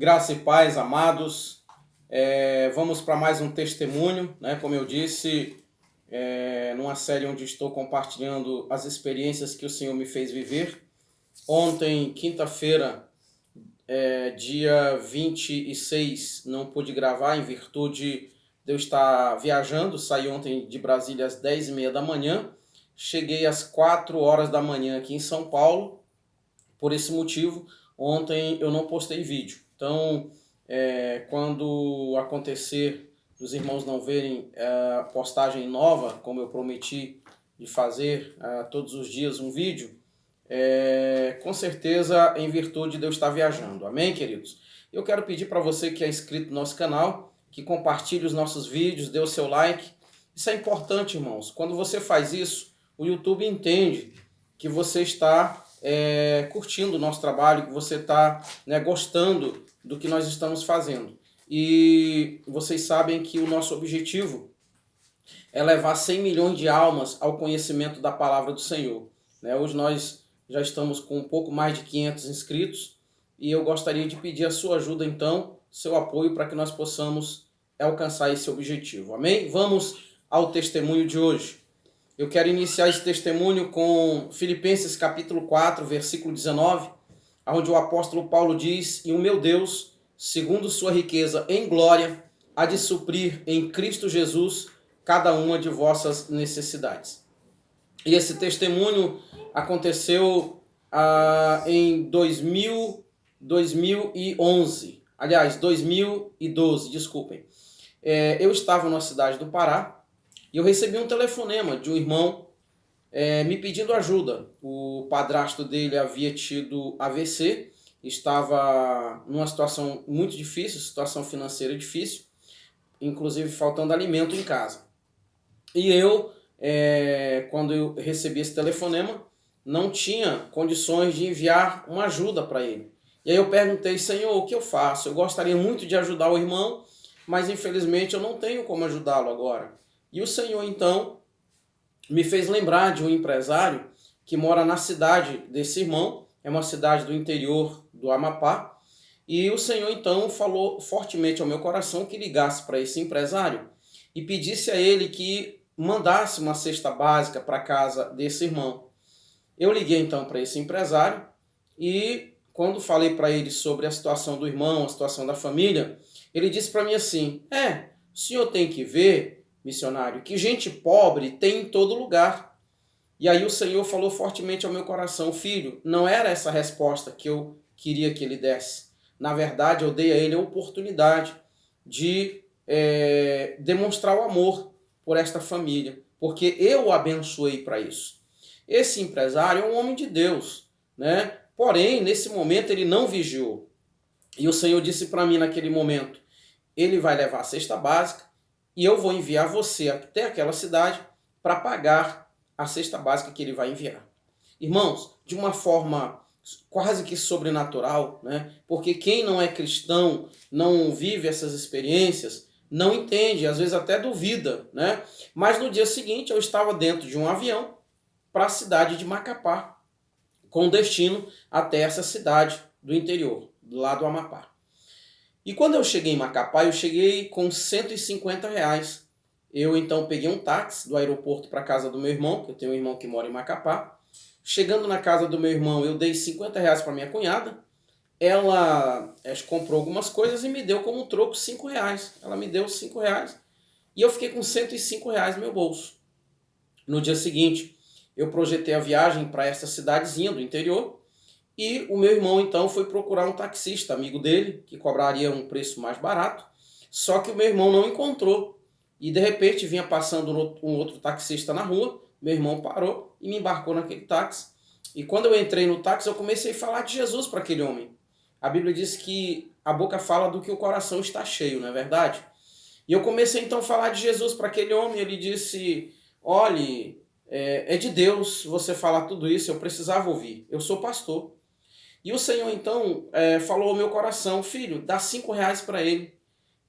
Graça e paz, amados. Vamos para mais um testemunho, né? Como eu disse, numa série onde estou compartilhando as experiências que o Senhor me fez viver. Ontem, quinta-feira, dia 26, não pude gravar em virtude de eu estar viajando. Saí ontem de Brasília às 10h30 da manhã. Cheguei às 4 horas da manhã aqui em São Paulo. Por esse motivo, ontem eu não postei vídeo. Então, quando acontecer dos irmãos não verem a postagem nova, como eu prometi de fazer todos os dias um vídeo, com certeza em virtude de eu estar viajando. Amém, queridos? Eu quero pedir para você que é inscrito no nosso canal, que compartilhe os nossos vídeos, dê o seu like. Isso é importante, irmãos. Quando você faz isso, o YouTube entende que você está curtindo o nosso trabalho, que você está gostando do que nós estamos fazendo. E vocês sabem que o nosso objetivo é levar 100 milhões de almas ao conhecimento da palavra do Senhor. Hoje nós já estamos com um pouco mais de 500 inscritos e eu gostaria de pedir a sua ajuda, então, seu apoio para que nós possamos alcançar esse objetivo. Amém? Vamos ao testemunho de hoje. Eu quero iniciar esse testemunho com Filipenses capítulo 4, versículo 19, onde o apóstolo Paulo diz: "E o meu Deus, segundo sua riqueza em glória, há de suprir em Cristo Jesus cada uma de vossas necessidades." E esse testemunho aconteceu em 2011, aliás, 2012, desculpem. Eu estava na cidade do Pará, e eu recebi um telefonema de um irmão me pedindo ajuda. O padrasto dele havia tido AVC, estava numa situação muito difícil, situação financeira difícil, inclusive faltando alimento em casa. E eu, quando eu recebi esse telefonema, não tinha condições de enviar uma ajuda para ele. E aí eu perguntei: Senhor, o que eu faço? Eu gostaria muito de ajudar o irmão, mas infelizmente eu não tenho como ajudá-lo agora. E o Senhor, então, me fez lembrar de um empresário que mora na cidade desse irmão, é uma cidade do interior do Amapá, e o Senhor, então, falou fortemente ao meu coração que ligasse para esse empresário e pedisse a ele que mandasse uma cesta básica para a casa desse irmão. Eu liguei, então, para esse empresário e, quando falei para ele sobre a situação do irmão, a situação da família, ele disse para mim assim: o senhor tem que ver, missionário, que gente pobre tem em todo lugar. E aí o Senhor falou fortemente ao meu coração: filho, não era essa a resposta que eu queria que ele desse. Na verdade, eu dei a ele a oportunidade de demonstrar o amor por esta família, porque eu o abençoei para isso. Esse empresário é um homem de Deus, né? Porém, nesse momento ele não vigiou. E o Senhor disse para mim naquele momento: ele vai levar a cesta básica e eu vou enviar você até aquela cidade para pagar a cesta básica que ele vai enviar. Irmãos, de uma forma quase que sobrenatural, né? Porque quem não é cristão, não vive essas experiências, não entende, às vezes até duvida, né? Mas no dia seguinte eu estava dentro de um avião para a cidade de Macapá, com destino até essa cidade do interior, lá do Amapá. E quando eu cheguei em Macapá, eu cheguei com R$ 150. Eu então peguei um táxi do aeroporto para a casa do meu irmão, que eu tenho um irmão que mora em Macapá. Chegando na casa do meu irmão, eu dei R$ 50 para minha cunhada. Ela comprou algumas coisas e me deu como troco R$ 5. Ela me deu R$ 5 e eu fiquei com R$ 105 no meu bolso. No dia seguinte, eu projetei a viagem para essa cidadezinha do interior. E o meu irmão, então, foi procurar um taxista, amigo dele, que cobraria um preço mais barato. Só que o meu irmão não encontrou. E, de repente, vinha passando um outro taxista na rua. Meu irmão parou e me embarcou naquele táxi. E quando eu entrei no táxi, eu comecei a falar de Jesus para aquele homem. A Bíblia diz que a boca fala do que o coração está cheio, não é verdade? E eu comecei, então, a falar de Jesus para aquele homem. Ele disse: olhe, é de Deus você falar tudo isso, eu precisava ouvir. Eu sou pastor. E o Senhor, então, falou ao meu coração: filho, dá R$ 5 para ele.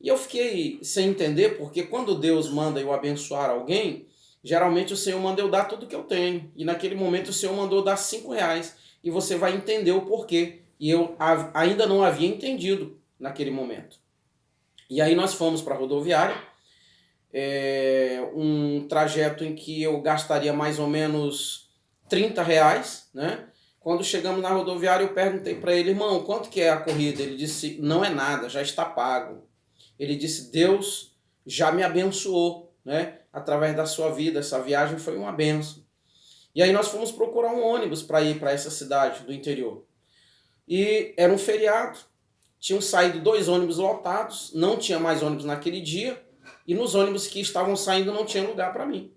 E eu fiquei sem entender, porque quando Deus manda eu abençoar alguém, geralmente o Senhor manda eu dar tudo que eu tenho. E naquele momento o Senhor mandou dar R$ 5. E você vai entender o porquê. E eu ainda não havia entendido naquele momento. E aí nós fomos para a rodoviária, um trajeto em que eu gastaria mais ou menos R$ 30, né? Quando chegamos na rodoviária, eu perguntei para ele, irmão, quanto que é a corrida? Ele disse, não é nada, já está pago. Ele disse, Deus já me abençoou, né? Através da sua vida, essa viagem foi uma bênção. E aí nós fomos procurar um ônibus para ir para essa cidade do interior. E era um feriado, tinham saído 2 ônibus lotados, não tinha mais ônibus naquele dia, e nos ônibus que estavam saindo não tinha lugar para mim.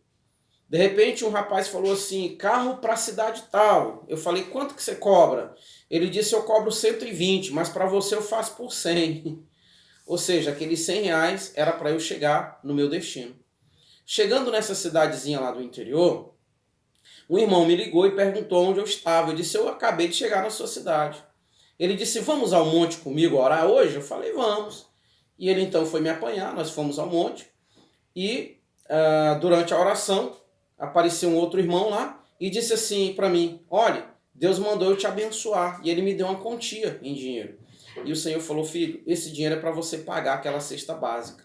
De repente um rapaz falou assim, carro para a cidade tal. Eu falei, quanto que você cobra? Ele disse, eu cobro 120, mas para você eu faço por 100. Ou seja, aqueles R$ 100 era para eu chegar no meu destino. Chegando nessa cidadezinha lá do interior, um irmão me ligou e perguntou onde eu estava. Eu disse, eu acabei de chegar na sua cidade. Ele disse, vamos ao monte comigo orar hoje? Eu falei, vamos. E ele então foi me apanhar, nós fomos ao monte. E durante a oração, apareceu um outro irmão lá e disse assim para mim, olha, Deus mandou eu te abençoar. E ele me deu uma quantia em dinheiro. E o Senhor falou, filho, esse dinheiro é para você pagar aquela cesta básica.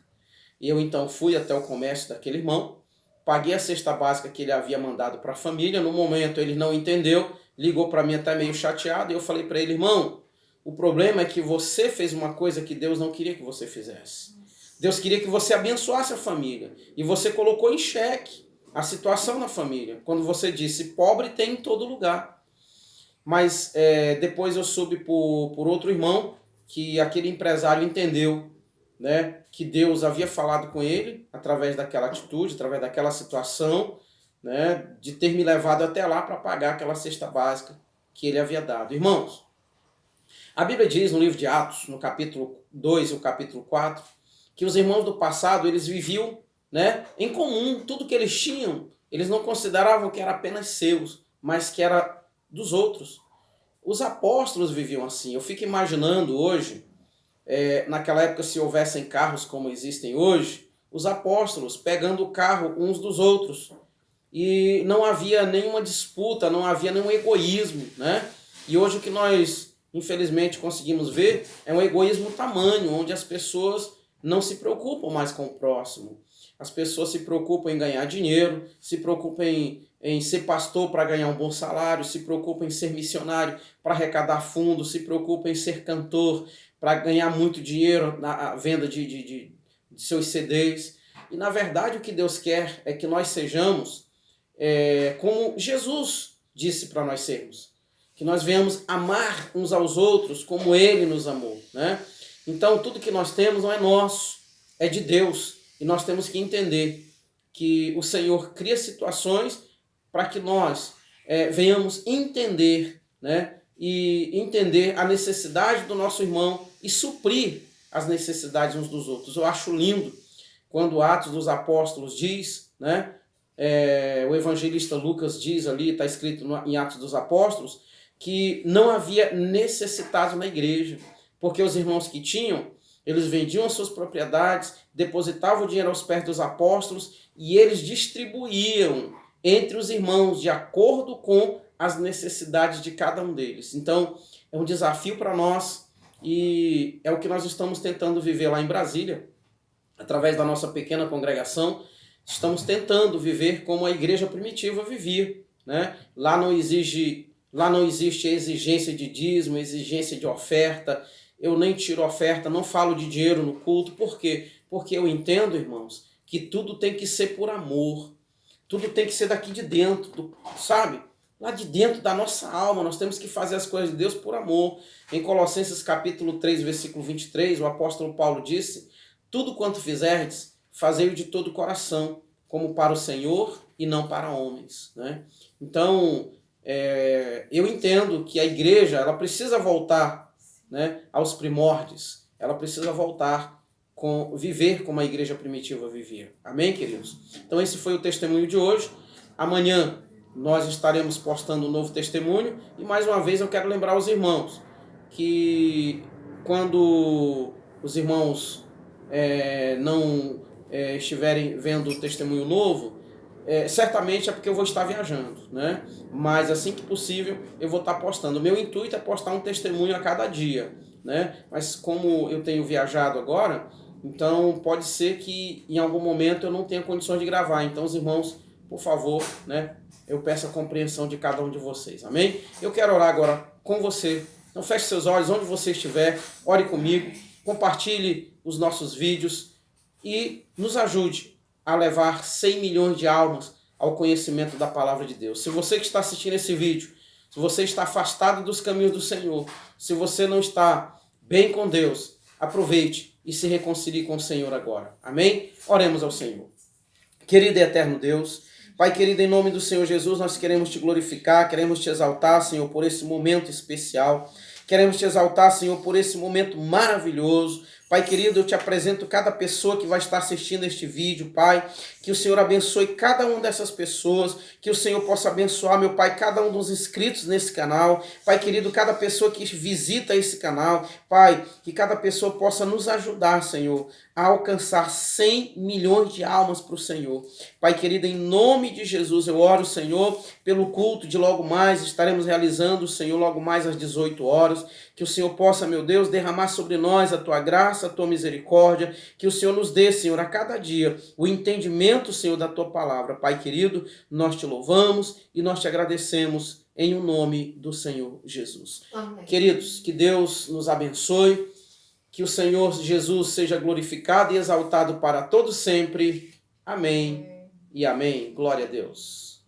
E eu então fui até o comércio daquele irmão, paguei a cesta básica que ele havia mandado para a família. No momento ele não entendeu, ligou para mim até meio chateado. E eu falei para ele, irmão, o problema é que você fez uma coisa que Deus não queria que você fizesse. Deus queria que você abençoasse a família. E você colocou em xeque a situação na família. Quando você disse, pobre tem em todo lugar. Mas depois eu soube por outro irmão que aquele empresário entendeu, né, que Deus havia falado com ele através daquela atitude, através daquela situação, né, de ter me levado até lá para pagar aquela cesta básica que ele havia dado. Irmãos, a Bíblia diz no livro de Atos, no capítulo 2 e o capítulo 4, que os irmãos do passado, eles viviam, né, em comum, tudo que eles tinham, eles não consideravam que era apenas seus, mas que era dos outros. Os apóstolos viviam assim. Eu fico imaginando hoje, naquela época, se houvessem carros como existem hoje, os apóstolos pegando o carro uns dos outros. E não havia nenhuma disputa, não havia nenhum egoísmo, né? E hoje o que nós, infelizmente, conseguimos ver é um egoísmo tamanho, onde as pessoas não se preocupam mais com o próximo. As pessoas se preocupam em ganhar dinheiro, se preocupam em ser pastor para ganhar um bom salário, se preocupam em ser missionário para arrecadar fundos, se preocupam em ser cantor para ganhar muito dinheiro na venda de seus CDs. E na verdade o que Deus quer é que nós sejamos como Jesus disse para nós sermos. Que nós venhamos amar uns aos outros como Ele nos amou, né? Então tudo que nós temos não é nosso, é de Deus. E nós temos que entender que o Senhor cria situações para que nós venhamos entender, né? E entender a necessidade do nosso irmão e suprir as necessidades uns dos outros. Eu acho lindo quando Atos dos Apóstolos diz, né? O evangelista Lucas diz ali, está escrito em Atos dos Apóstolos, que não havia necessitado na igreja, porque os irmãos que tinham, eles vendiam as suas propriedades, depositavam o dinheiro aos pés dos apóstolos e eles distribuíam entre os irmãos de acordo com as necessidades de cada um deles. Então, é um desafio para nós e é o que nós estamos tentando viver lá em Brasília, através da nossa pequena congregação. Estamos tentando viver como a igreja primitiva vivia, né? Lá não existe exigência de dízimo, exigência de oferta. Eu nem tiro oferta, não falo de dinheiro no culto. Por quê? Porque eu entendo, irmãos, que tudo tem que ser por amor. Tudo tem que ser daqui de dentro, sabe? Lá de dentro da nossa alma, nós temos que fazer as coisas de Deus por amor. Em Colossenses capítulo 3, versículo 23, o apóstolo Paulo disse, tudo quanto fizerdes, fazei-o de todo o coração, como para o Senhor e não para homens, né? Então, eu entendo que a igreja ela precisa voltar, né, aos primórdios. Ela precisa voltar viver como a igreja primitiva vivia. Amém, queridos? Então esse foi o testemunho de hoje. Amanhã nós estaremos postando um novo testemunho. E mais uma vez eu quero lembrar os irmãos que quando os irmãos não estiverem vendo o testemunho novo, certamente é porque eu vou estar viajando, né? Mas assim que possível eu vou estar postando. O meu intuito é postar um testemunho a cada dia, né? Mas como eu tenho viajado agora, então pode ser que em algum momento eu não tenha condições de gravar. Então, os irmãos, por favor, né? Eu peço a compreensão de cada um de vocês, amém? Eu quero orar agora com você. Então feche seus olhos, onde você estiver, ore comigo, compartilhe os nossos vídeos e nos ajude a levar 100 milhões de almas ao conhecimento da palavra de Deus. Se você que está assistindo esse vídeo, se você está afastado dos caminhos do Senhor, se você não está bem com Deus, aproveite e se reconcilie com o Senhor agora. Amém? Oremos ao Senhor. Querido e eterno Deus, Pai querido, em nome do Senhor Jesus, nós queremos te glorificar, queremos te exaltar, Senhor, por esse momento especial. Queremos te exaltar, Senhor, por esse momento maravilhoso. Pai querido, eu te apresento cada pessoa que vai estar assistindo este vídeo, Pai. Que o Senhor abençoe cada uma dessas pessoas. Que o Senhor possa abençoar, meu Pai, cada um dos inscritos nesse canal. Pai querido, cada pessoa que visita esse canal. Pai, que cada pessoa possa nos ajudar, Senhor, a alcançar 100 milhões de almas para o Senhor. Pai querido, em nome de Jesus, eu oro, Senhor, pelo culto de logo mais. Estaremos realizando, Senhor, logo mais às 18 horas. Que o Senhor possa, meu Deus, derramar sobre nós a tua graça, a tua misericórdia. Que o Senhor nos dê, Senhor, a cada dia o entendimento, Senhor, da tua palavra. Pai querido, nós te louvamos e nós te agradecemos em o nome do Senhor Jesus. Amém. Queridos, que Deus nos abençoe. Que o Senhor Jesus seja glorificado e exaltado para todos sempre. Amém e amém. Glória a Deus.